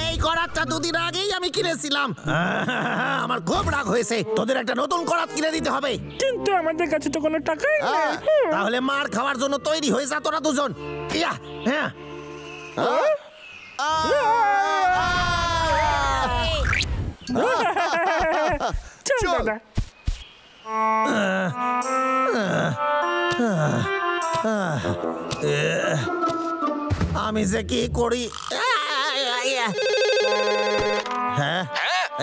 এই করাতটা 2 দিন আগেই আমি কিনেছিলাম। আমার খুব রাগ হয়েছে। তোদের একটা নতুন করাত কিনে দিতে হবে। কিন্তু আমাদের কাছে তো কোনো টাকাই নেই। তাহলে মার খাওয়ার জন্য তৈরি হয়ে যা তোরা দুজন। ইয়া হ্যাঁ চল দাদা। আমি যে কি করি? হ্যাঁ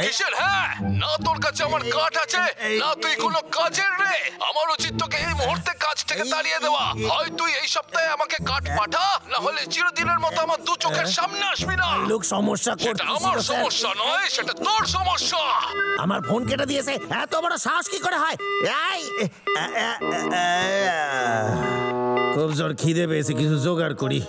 কিসের? হ্যাঁ না তোর কাছে আমার কাঠ আছে, না তুই কোনো কাজের রে। আমার উচিত তোকে এই মুহূর্তে কাজ থেকে তাড়িয়ে দেওয়া। হয় তুই এই সপ্তাহে আমাকে কাঠ পাঠা, না হলে চিরদিনের মতো আমার 2 চোখের সামনে আসবি না। লোক সমস্যা করছে। আমার সমস্যা নয়, সেটা তোর সমস্যা। আমার ফোন কেটে দিয়েছে। এত বড় সাহস কি করে হয়? খুব জোর খিদে পেয়েছে, কিছু জোগাড় করি।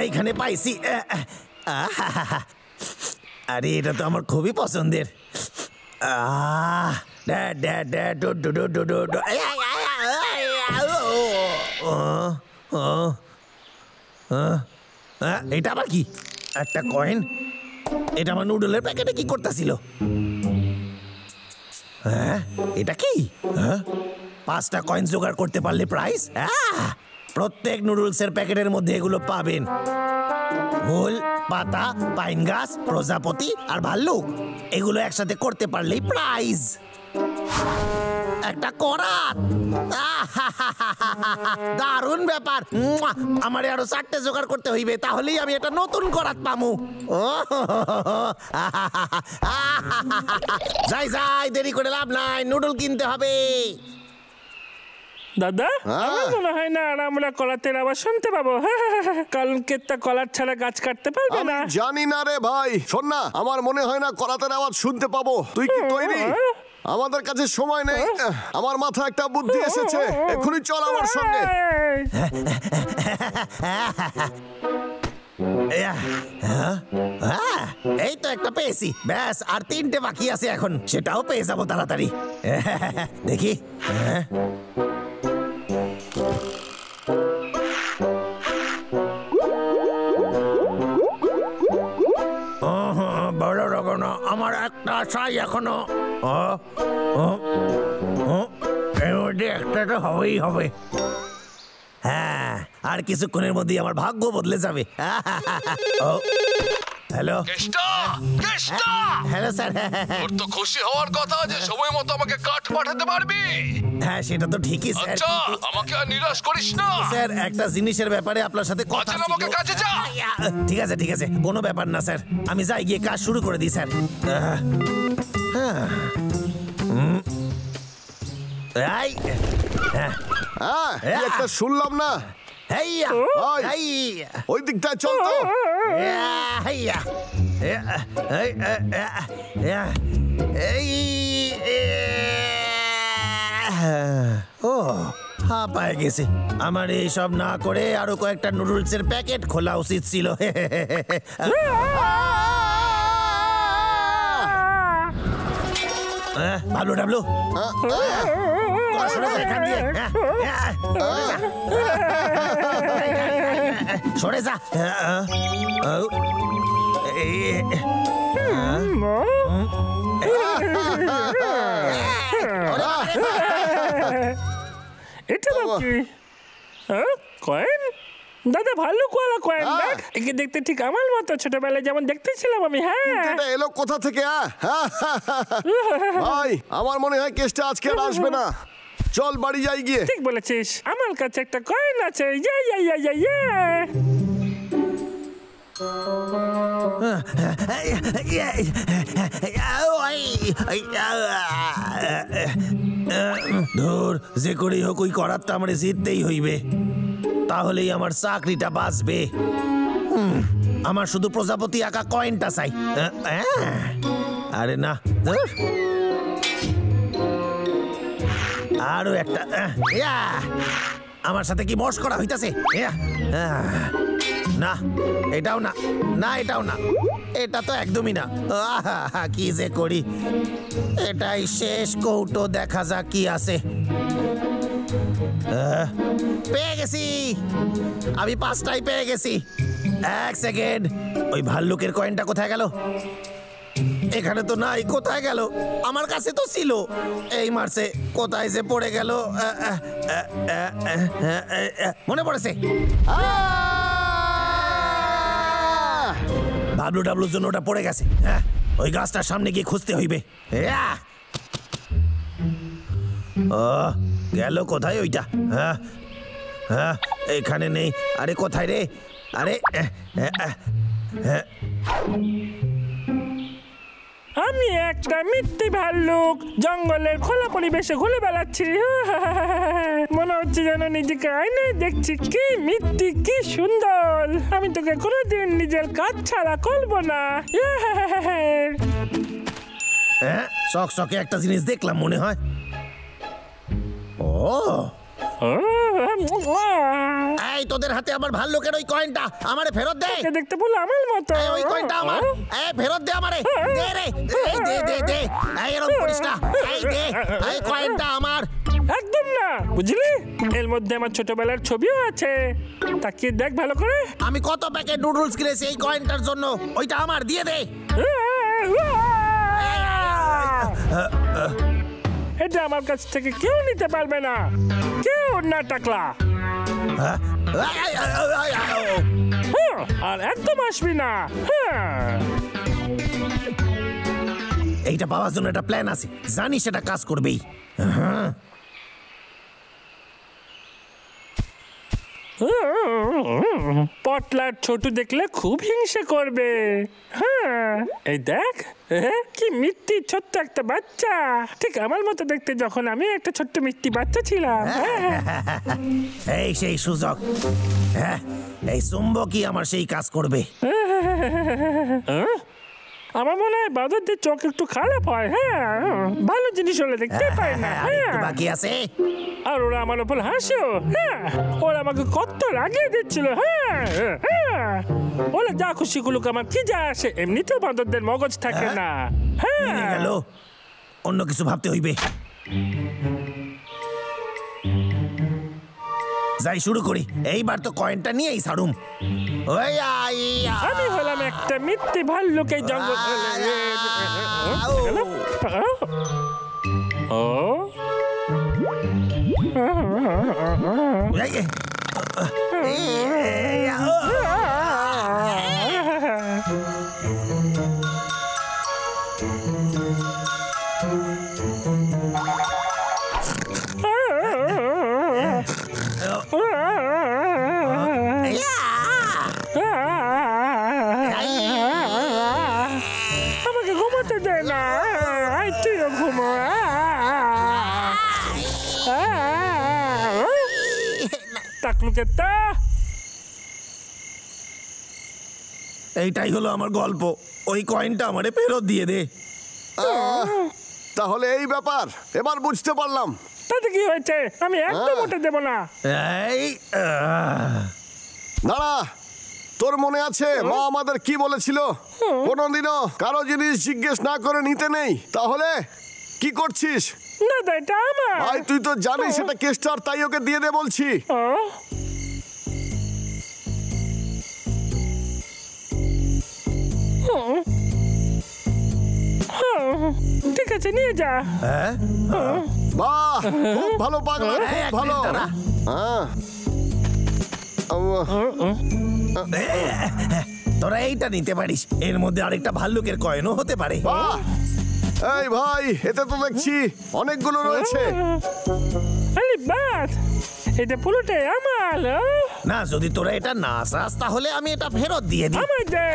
এইখানে পাইছি। আরে এটা তো আমার খুবই পছন্দের। এটা আবার কি? একটা কয়েন। এটা আমার নুডলের প্যাকেটে কি করতেছিল? হ্যাঁ এটা কি? 5টা কয়েন জোগাড় করতে পারলে প্রাইস। প্রত্যেক নুডলসের প্যাকেটের মধ্যে এগুলো পাবেন। ফুল, পাতা, পাইন গাছ, প্রজাপতি আর ভাল্লুক, এগুলো একসাথে করতে পারলেই প্রাইজ। একটা করাত। দারুণ ব্যাপার। আমার আরো 4টে জোগাড় করতে হইবে, তাহলেই আমি একটা নতুন করাত পামু। যাই যাই, দেরি করে লাভ নাই, নুডল কিনতে হবে। দাদা আমার মনে হয় না আর আমরা কলাতের আবার শুনতে পাবো। কারণ কেতটা কলার ছাড়া গাছ কাটতে পারবে না। জানি না রে ভাই, শোন না, আমার মনে হয় না কলাতের আওয়াজ শুনতে পাবো। তুই কি তৈরি? আমাদের কাছে সময় নেই। আমার মাথায় একটা বুদ্ধি এসেছে, এখনই চল আমার সঙ্গে। এই তো একটা পেয়েছি, ব্যাস আর 3টে বাকি আছে এখন, সেটাও পেয়ে যাবো তাড়াতাড়ি। দেখি। বড় রগনা, আমার একটা চাই এখনো। এর মধ্যে একটা তো হবেই হবে। হ্যাঁ, আর কিছুক্ষণের মধ্যেই আমার ভাগ্য বদলে যাবে। Hello hello sir. তোর তো খুশি হওয়ার কথা যে সময় মতো আমাকে কাঠ পাঠাতে পারবি। হ্যাঁ সেটা তো ঠিকই স্যার। আচ্ছা আমাকে আর নিরাশ করিস না স্যার। একটা জিনিসের ব্যাপারে আপনার সাথে কথা ছিল। আমাকে কাজে যা। ঠিক আছে ঠিক আছে, কোনো ব্যাপার না স্যার, আমি যাই গিয়ে কাজ শুরু করে দিই স্যার। একটা শুনলাম না। ওই দিকটায় চল তো। ও পায়ে গেছে। আমার এইসব না করে আরো কয়েকটা নুডলসের প্যাকেট খোলা উচিত ছিল। বাবলু ডাবলু সরে যা। এটা কি? কয়েন? দাদা ভাল্লুকওয়ালা কয়েন। দেখ, একে দেখতে ঠিক আমার মতো, ছোটবেলায় যেমন দেখতেছিলাম আমি। হ্যাঁ এটা এলো কোথা থেকে? ভাই আমার মনে হয় কেসটা আজকে আর আসবে না। চল বাড়ি যাই গিয়ে। ঠিক বলেছিস, আমার কাছে একটা কয়েন আছে। ধুর, যে করেই হোক ওই করাতটা আমার জিততেই হইবে, তাহলেই আমার চাকরিটা বাঁচবে। আমার শুধু প্রজাপতি আঁকা কয়েনটা চাই। আরে না, আরো একটা। আমার সাথে কি মশ করা হইতাছে? না এটাও না, না এটাও না। এটা তো একদমই না। কি যে করি, এটাই শেষ কৌটো, দেখা যাক কি আছে। পেয়ে গেছি, আমি 5টাই পেয়ে গেছি। 1 সেকেন্ড, ওই ভাল্লুকের কয়েনটা কোথায় গেল? এখানে তো নাই, কোথায় গেল? আমার কাছে তো ছিল। এই মারছে, কোথায় যে পড়ে গেল? মনে পড়েছে, বাবলু ডাবলুর জন্য ওটা পড়ে গেছে। ওই গাছটার সামনে গিয়ে খুঁজতে হইবে। গেল কোথায় ওইটা? এখানে নেই। আরে কোথায় রে? আরে আমি একটা মিথ্যে ভাল্লুক জঙ্গলের খোলা পরিবেশে ঘুরে বেড়াচ্ছি। মনে হচ্ছে যেন নিজেকে আয়নায় দেখছি। কি মিথ্যে, কি সুন্দর। আমি তোকে কোনোদিন নিজের কাজ ছাড়া করবো না। চকচকে একটা জিনিস দেখলাম মনে হয়। এই তোদের হাতে আবার ভাল্লুকের ওই কয়েনটা আমারে ফেরত দে। দেখতে বলে আমার মতো। ওই কয়েনটা আমার, ফেরত দে আমারে। দে রে, এই দে দে দে। এরকম করিস না। এই দে, এই কয়েনটা আমার। একদম না, বুঝলি? এর মধ্যে আমার ছোটবেলার ছবিও আছে, তাকিয়ে দেখ ভালো করে। আমি কত প্যাকেট নুডলস কিনেছি এই কয়েনটার জন্য। ওইটা আমার, দিয়ে দে। এটা আমার কাছ থেকে কেউ নিতে পারবে না, কেউ না। টাকলা আর একদম আসবি না। এইটা পাওয়ার জন্য একটা প্ল্যান আছে, জানি সেটা কাজ করবেই। পটলার ছোট দেখলে খুব হিংসে করবে। এই দেখ, কি মিষ্টি ছোট্ট একটা বাচ্চা, ঠিক আমার মতো দেখতে, যখন আমি একটা ছোট্ট মিষ্টি বাচ্চা ছিলাম। এই সেই সুযোগ। এই চুম্বকই আমার সেই কাজ করবে। আমার মনে হয় বাদরদের চোখ একটু খারাপ হয়। ভালো জিনিস হলে দেখতে পায় না। বাকি আছে, আর ওরা আমার উপর হাসে। ওরা আমাকে কত রাগিয়ে দিচ্ছিল। ওরা যা খুশি গুলোকে আমার কি যা আসে, এমনিতেও বাঁদরদের মগজ থাকে না। গেল, অন্য কিছু ভাবতে হইবে। যাই, শুরু করি। এইবার তো কয়েনটা নিয়েই ছাড়ুম। আমি হলাম একটা মিথ্যে ভাল্লুক এই জঙ্গল। আমাকে ঘুমাতে দে না। তুইও ঘুমো। টাকলুকে তা এইটাই হলো আমার গল্প। ওই কয়েনটা আমারে ফেরত দিয়ে দে। তাহলে এই ব্যাপার, এবার বুঝতে পারলাম। তাতে কি হয়েছে? আমি একদম ওটা দেব না। দাঁড়া, তোর মনে আছে মা আমাদের কি বলেছিল? কোনোদিনও কারো জিনিস জিজ্ঞেস না করে নিতে নেই। তাহলে কি করছিস? না, এটা আমার। ভাই তুই তো জানিস এটা কেস্টার, তাই ওকে দিয়ে দে বলছি। ঠিক আছে, নিয়ে যা। বাহ, খুব ভালো পাগলা, খুব ভালো। তোরা এইটা নিতে পারিস, এর মধ্যে আরেকটা ভাল্লুকের কয়েনও হতে পারে। এই ভাই, এতে তো দেখছি অনেকগুলো রয়েছে। আরে বাস, এটা পুরোটাই আমার। না, যদি তোরা এটা না চাস তাহলে আমি এটা ফেরত দিয়ে দিই। আমার দে।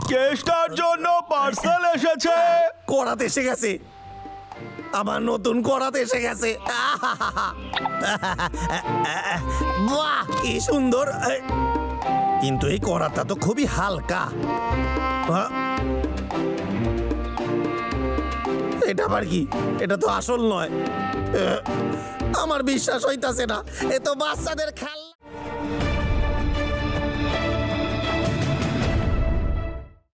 কেস্টার জন্য পার্সেল এসেছে। করাত এসে গেছে, আমার নতুন করাত এসে গেছে। বাহ, কি সুন্দর। কিন্তু এই করাতটা তো খুবই হালকা। এটা আবার কি? এটা তো আসল নয়। আমার বিশ্বাস হইতাছে না, এ তো বাচ্চাদের খেলনা।